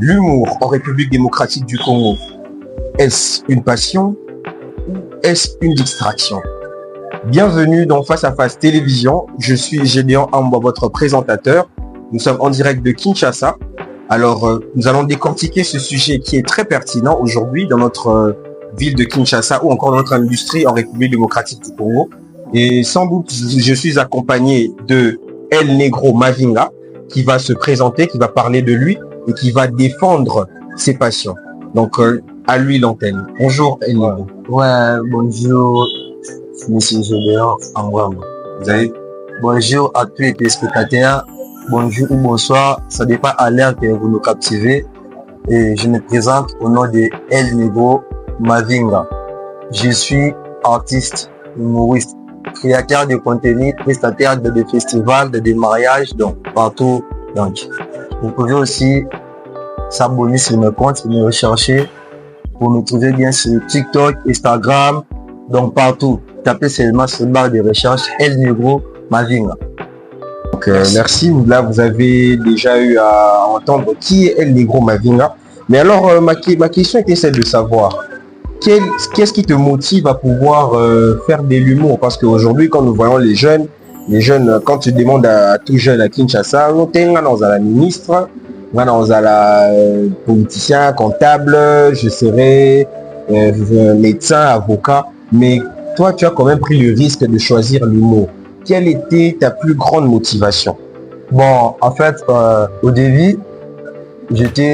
L'humour en République démocratique du Congo, est-ce une passion ou est-ce une distraction? Bienvenue dans Face à Face Télévision. Je suis Gédéon Amba, votre présentateur. Nous sommes en direct de Kinshasa. Alors, nous allons décortiquer ce sujet qui est très pertinent aujourd'hui dans notre ville de Kinshasa ou encore dans notre industrie en République démocratique du Congo. Et sans doute, je suis accompagné de El Negro Mavinga qui va se présenter, qui va parler de lui et qui va défendre ses passions. Donc, à lui l'antenne. Bonjour El Negro. Ouais, bonjour, monsieur Gédéon Amba. Vous avez... Bonjour à tous les téléspectateurs. Bonjour ou bonsoir, ça dépend à l'heure que vous nous captivez. Et je me présente au nom de El Negro Mavinga. Je suis artiste, humoriste, créateur de contenu, prestataire de des festivals, de des mariages, donc partout. Donc, vous pouvez aussi s'abonner sur mes comptes, me rechercher. Vous me trouvez bien sur TikTok, Instagram, donc partout. Tapez seulement sur la barre de recherche El Negro Mavinga. Donc, merci. Là, vous avez déjà eu à entendre qui est El Negro Mavinga. Mais alors, ma question était celle de savoir qu'est-ce qui te motive à pouvoir faire de l'humour? Parce qu'aujourd'hui, quand nous voyons les jeunes, quand tu demandes à tout jeune à Kinshasa, on a la ministre, on a la politicien, comptable, je serai médecin, avocat. Mais toi, tu as quand même pris le risque de choisir l'humour. Quelle était ta plus grande motivation? Bon, en fait, au début,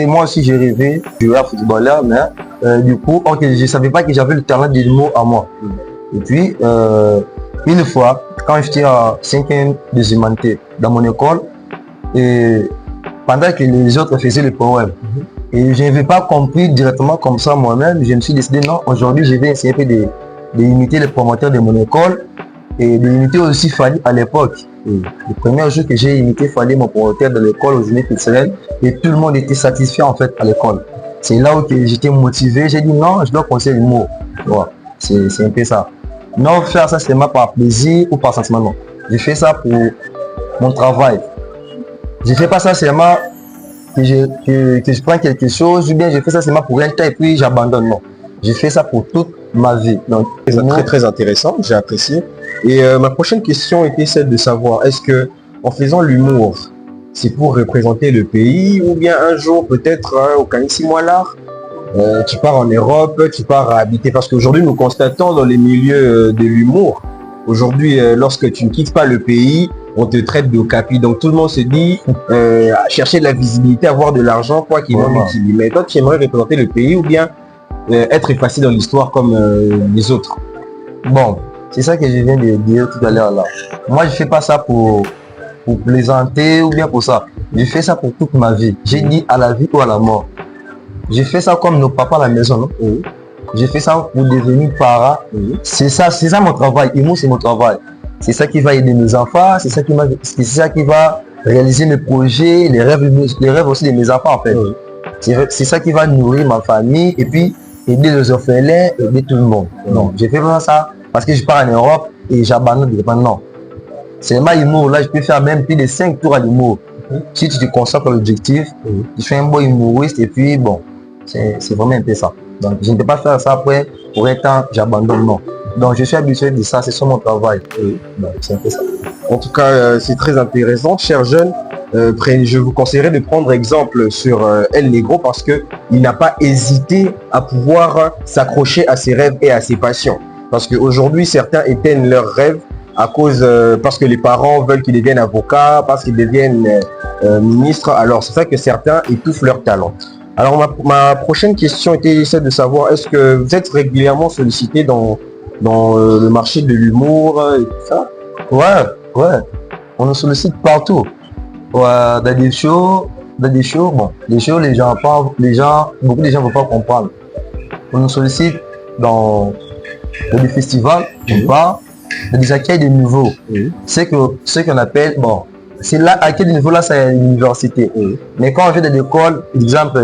moi aussi j'ai rêvé de jouer à footballeur, mais du coup, je ne savais pas que j'avais le talent de l'humour à moi. Et puis, une fois, quand j'étais en 5e de humanité dans mon école, et pendant que les autres faisaient le poème, et je n'avais pas compris directement comme ça moi-même, je me suis décidé, non, aujourd'hui je vais essayer d'imiter les promoteurs de mon école et de l'imiter aussi Fali à l'époque. Le premier jour que j'ai imité Fali, mon promoteur de l'école aux Unis culturelles, et tout le monde était satisfait en fait à l'école. C'est là où j'étais motivé, j'ai dit non, je dois conseiller l'humour. Ouais, c'est un peu ça. Non, faire ça seulement par plaisir ou par sentiment, non. J'ai fait ça pour mon travail. Je ne fais pas ça seulement que je prends quelque chose, ou bien je fais ça seulement pour un temps et puis j'abandonne, non. Je fais ça pour toute ma vie. Donc, très très intéressant, j'ai apprécié. Et ma prochaine question était celle de savoir, est-ce que en faisant l'humour, c'est pour représenter le pays ou bien un jour peut-être au Kanisi-Moilard, tu pars en Europe, tu pars à habiter, parce qu'aujourd'hui nous constatons dans les milieux de l'humour, aujourd'hui lorsque tu ne quittes pas le pays, on te traite de capi, donc tout le monde se dit chercher de la visibilité, avoir de l'argent, quoi qu'il en soit. Mais toi tu aimerais représenter le pays ou bien être effacé dans l'histoire comme les autres? Bon, c'est ça que je viens de dire tout à l'heure là. Moi je fais pas ça pour plaisanter ou bien pour ça. Je fais ça pour toute ma vie. J'ai dit à la vie ou à la mort. Je fais ça comme nos papas à la maison, non? Je fais ça pour devenir parent. C'est ça mon travail. Humour, c'est mon travail. C'est ça qui va aider mes enfants, c'est ça qui va réaliser mes projets, les rêves aussi de mes enfants en fait. C'est ça qui va nourrir ma famille et puis aider les orphelins, aider tout le monde. Non, je fais pas ça parce que je pars en Europe et j'abandonne non. C'est ma humour, là je peux faire même plus de 5 tours à l'humour. Si tu te concentres à l'objectif, tu fais un bon humoriste et puis bon, c'est vraiment un peu ça. Donc je ne peux pas faire ça après, pour un temps j'abandonne, non. Donc je suis habitué de ça, c'est sur mon travail. Donc c'est un peu ça. En tout cas, c'est très intéressant, chers jeunes. Je vous conseillerais de prendre exemple sur El Negro parce qu'il n'a pas hésité à pouvoir s'accrocher à ses rêves et à ses passions. Parce qu'aujourd'hui, certains éteignent leurs rêves parce que les parents veulent qu'ils deviennent avocats, parce qu'ils deviennent ministres. Alors c'est ça que certains étouffent leur talent. Alors ma prochaine question était celle de savoir, est-ce que vous êtes régulièrement sollicité dans le marché de l'humour et tout ça? Ouais. On nous sollicite partout. Ouais, dans des shows, bon, les shows, beaucoup de gens ne vont pas comprendre. On nous sollicite dans des festivals, dans des accueils de niveau. C'est ce qu'on appelle, bon, c'est là, à quel niveau là, c'est l'université. Mais quand on fait des écoles, par exemple,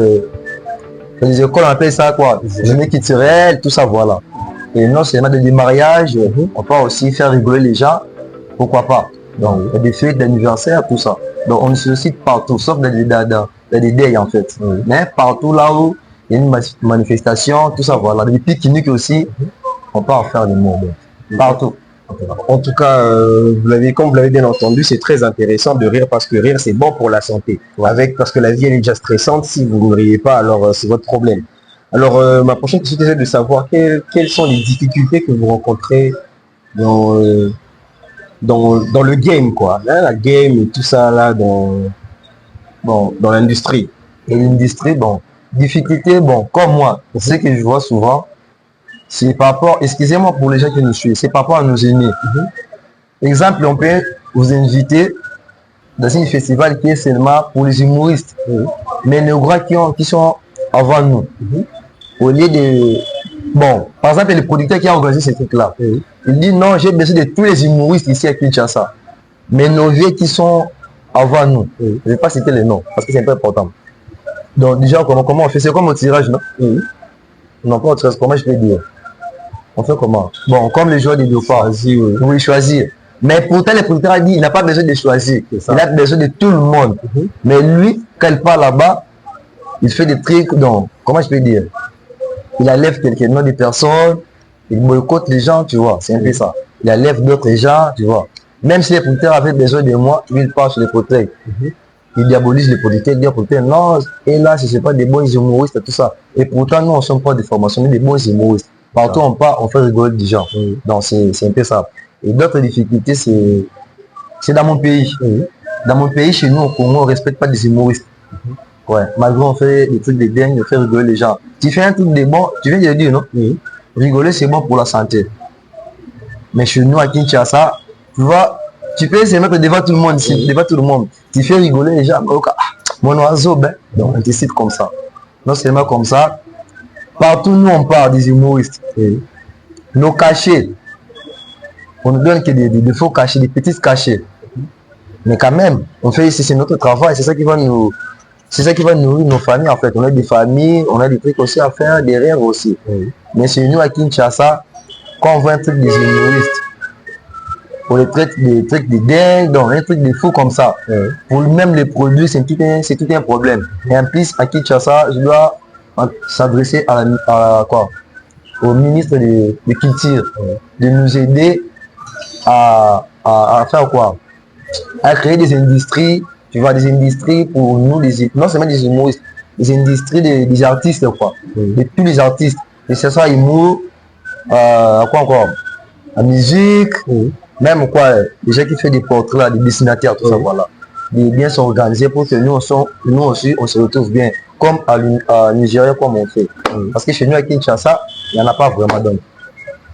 les écoles, on appelle ça quoi? Journée culturelle, tout ça, voilà. Et non seulement des mariages, on peut aussi faire rigoler les gens, pourquoi pas. Donc, il y a des fêtes d'anniversaire, tout ça. Donc, on se cite partout, sauf dans il y a des deuils en fait. Mais partout là où il y a une manifestation, tout ça, voilà. Des pique-niques aussi, on peut en faire des mots. Partout. En tout cas, comme vous l'avez bien entendu, c'est très intéressant de rire parce que rire, c'est bon pour la santé. Parce que la vie, elle est déjà stressante. Si vous ne riez pas, alors c'est votre problème. Alors, ma prochaine question, c'est de savoir quelles sont les difficultés que vous rencontrez dans le game, quoi. Hein, la game et tout ça, là, dans l'industrie. Et l'industrie, bon, difficulté, bon, comme moi, ce que je vois souvent, c'est par rapport, excusez-moi pour les gens qui nous suivent, c'est par rapport à nos aînés. Exemple, on peut vous inviter dans un festival qui est seulement pour les humoristes, mais les grands qui sont avant nous. Au lieu de... Bon, par exemple, le producteur qui a organisé ce truc-là, il dit non, j'ai besoin de tous les humoristes ici à Kinshasa. Mais nos vieux qui sont avant nous, je ne vais pas citer les noms, parce que c'est un peu important. Donc déjà, comment on fait? C'est comme au tirage, non? Non, pas au tirage, comment je peux dire? On fait comment? Bon, comme les joueurs de Léopard, oui, choisir. Mais pourtant, le producteur a dit, il n'a pas besoin de choisir. Il a besoin de tout le monde. Mais lui, quand il part là-bas, il fait des trucs, donc, comment je peux dire? Il enlève quelques noms de personnes, il boycotte les gens, tu vois, c'est un peu ça. Il enlève d'autres gens, tu vois. Même si les producteurs avaient besoin de moi, il part sur les producteurs. Il diabolise les producteurs, il dit aux producteurs, non, et là, ce n'est pas des bons humoristes, tout ça. Et pourtant, nous, on ne sommes pas des formations, mais des bons humoristes. Partout on part, on fait rigoler des gens. Donc, c'est un peu ça. Et d'autres difficultés, c'est dans mon pays. Dans mon pays, chez nous, au Congo, on ne respecte pas des humoristes. Ouais, malgré on fait des trucs de dingue, on fait rigoler les gens. Tu fais un truc de bon, tu viens de le dire, non? Rigoler, c'est bon pour la santé. Mais chez nous, à Kinshasa, tu vois, tu peux se mettre devant tout le monde, devant tout le monde. Tu fais rigoler les gens, mon oiseau, ben, donc on décide comme ça. Non seulement comme ça, partout nous on parle des humoristes. Nos cachets, on nous donne que des faux cachets, des petits cachets. Mais quand même, on fait ici, c'est notre travail, c'est ça qui va nous... C'est ça qui va nourrir nos familles en fait. On a des familles, on a des trucs aussi à faire, des rêves aussi. Mais chez nous à Kinshasa, quand on voit un truc des humoristes, on les traite des trucs de dingue, donc un truc de fou comme ça. Pour même les produits, c'est tout un problème. Et en plus, à Kinshasa, je dois s'adresser au ministre de Culture, de nous aider à faire quoi? À créer des industries. Tu vois, des industries pour nous, non seulement des humoristes, des industries des artistes, quoi. De tous les artistes. Et c'est ça, humour, quoi encore? La musique, même quoi, les gens qui font des portraits, là, des dessinateurs, tout ça, voilà. De bien s'organiser pour que nous aussi, on se retrouve bien. Comme à Nigeria, comme on fait. Parce que chez nous, à Kinshasa, il n'y en a pas vraiment donc.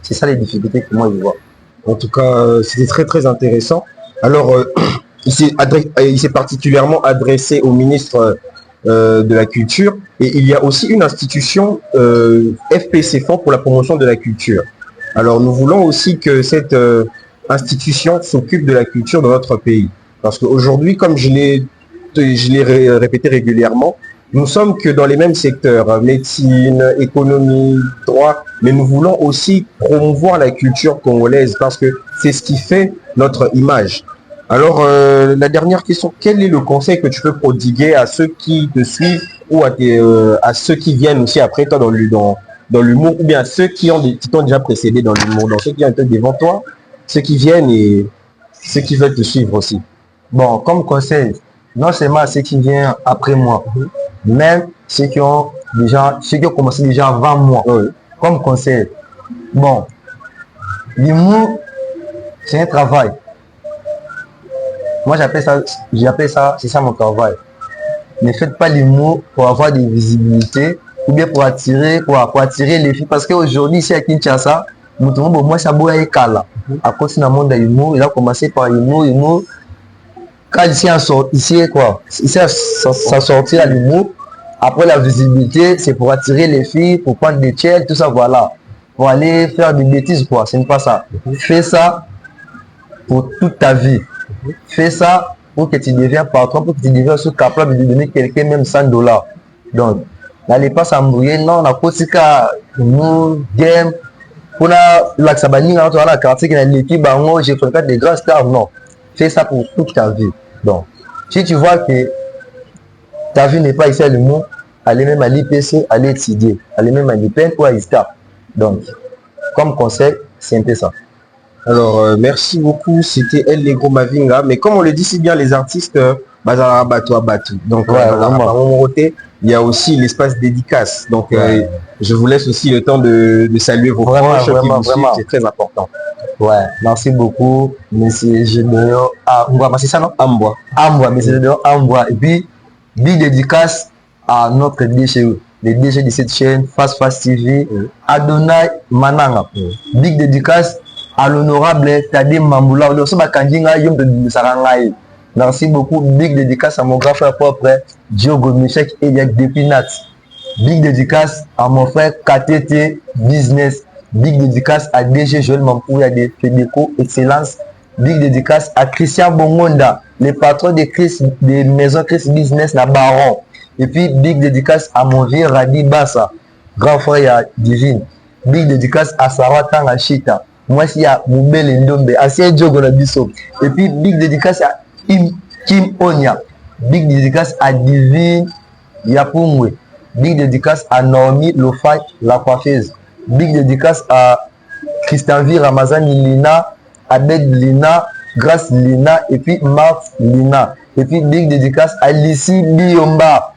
C'est ça les difficultés que moi je vois. En tout cas, c'était très très intéressant. Alors, il s'est particulièrement adressé au ministre de la Culture et il y a aussi une institution FPC, Fonds pour la promotion de la culture. Alors nous voulons aussi que cette institution s'occupe de la culture dans notre pays. Parce qu'aujourd'hui, comme je l'ai répété régulièrement, nous sommes que dans les mêmes secteurs, médecine, économie, droit, mais nous voulons aussi promouvoir la culture congolaise parce que c'est ce qui fait notre image. Alors, la dernière question, quel est le conseil que tu peux prodiguer à ceux qui te suivent ou à ceux qui viennent aussi après toi dans l'humour ou bien à ceux qui t'ont déjà précédé dans l'humour, dans ceux qui ont été devant toi, ceux qui viennent et ceux qui veulent te suivre aussi? Bon, comme conseil, non seulement à ceux qui viennent après moi, même ceux qui ont commencé déjà avant moi, comme conseil. Bon, l'humour, c'est un travail. Moi, j'appelle ça, c'est ça mon travail. Ne faites pas l'humour pour avoir des visibilités ou bien pour attirer les filles. Parce qu'aujourd'hui, ici à Kinshasa, nous trouvons moi ça boit et cala. À cause du monde de l'humour, il a commencé par l'humour. Quand ici à sortir à l'humour, après la visibilité, c'est pour attirer les filles, pour prendre des tchèques, tout ça, voilà. Pour aller faire des bêtises, quoi. Ce n'est pas ça. Fais ça pour toute ta vie. Fais ça pour que tu deviens patron, pour que tu deviens capable de donner quelqu'un même $100. Donc, n'allez pas s'embrouiller, non, on a posé qu'à nous, game, on a l'axabani, on a la quartier qui a l'équipe, j'ai fait des grands stars, non. Fais ça pour toute ta vie. Donc, si tu vois que ta vie n'est pas ici à l'humour, allez même à l'IPC, allez étudier, allez même à l'IPN ou à ISTA. Donc, comme conseil, c'est un peu ça. Alors, merci beaucoup, c'était El Negro Mavinga. Mais comme on le dit si bien, les artistes, bazar bateau à bateau. Donc, il y a aussi l'espace dédicace. Donc, je vous laisse aussi le temps de saluer vos proches qui vous suivent, c'est très important. Ouais, merci beaucoup, monsieur Gédéon Amboa. C'est ça, non? Amboa. Amboa, monsieur Gédéon Amboa. Et puis, big dédicace à notre DG, les DG de cette chaîne, Fast TV, Adonai Mananga. Big dédicace à l'honorable Tadé Mamboula. Merci beaucoup. Big dédicace à mon grand frère propre, Diogo Michek et Yak Depinat. Big dédicace à mon frère KTT Business. Big dédicace à DG Joël Mampouya de Fedeco Excellence. Big dédicace à Christian Bongonda, le patron des maisons Chris Business na Baron. Et puis big dédicace à mon vieux Radi Bassa, grand frère Divine. Big dédicace à Sarah Tangachita. Moi, il y a Moubel Ndombe, ancien Diogo Nabiso. Et puis big dédicace à Kim Onya. Big dédicace à Divine Yapumwe. Big dédicace à Naomi Lofay, la coiffeuse. Big dédicace à Christian V. Ramazani Lina, Abed Lina, Grace Lina et puis Marthe Lina. Et puis big dédicace à Lissi Biomba.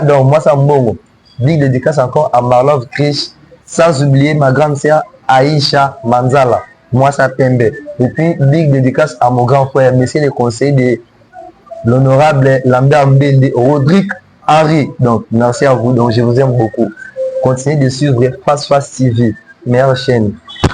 Donc moi ça me big dédicace encore à Marlov Krish, sans oublier ma grande sœur Aïcha Manzala. Moi ça Pembe. Et puis big dédicace à mon grand frère, monsieur le conseiller de l'honorable Lambert Mbende, Rodrigue Henry. Donc merci à vous, donc je vous aime beaucoup. Continuez de suivre Fast TV, meilleure chaîne.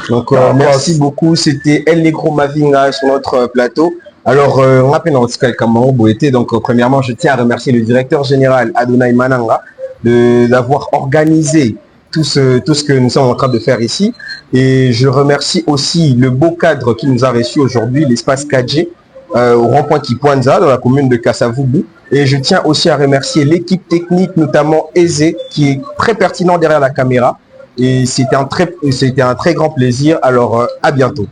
Donc merci beaucoup, c'était El Negro Mavinga sur notre plateau. Alors, on rappelle dans ce cas Boété. Donc premièrement, je tiens à remercier le directeur général Adonai Mananga d'avoir organisé tout ce que nous sommes en train de faire ici. Et je remercie aussi le beau cadre qui nous a reçu aujourd'hui, l'espace 4G, au rond-point Kipwanza, dans la commune de Kassavubu. Et je tiens aussi à remercier l'équipe technique, notamment Aizé, qui est très pertinent derrière la caméra. Et c'était un très grand plaisir. Alors, à bientôt.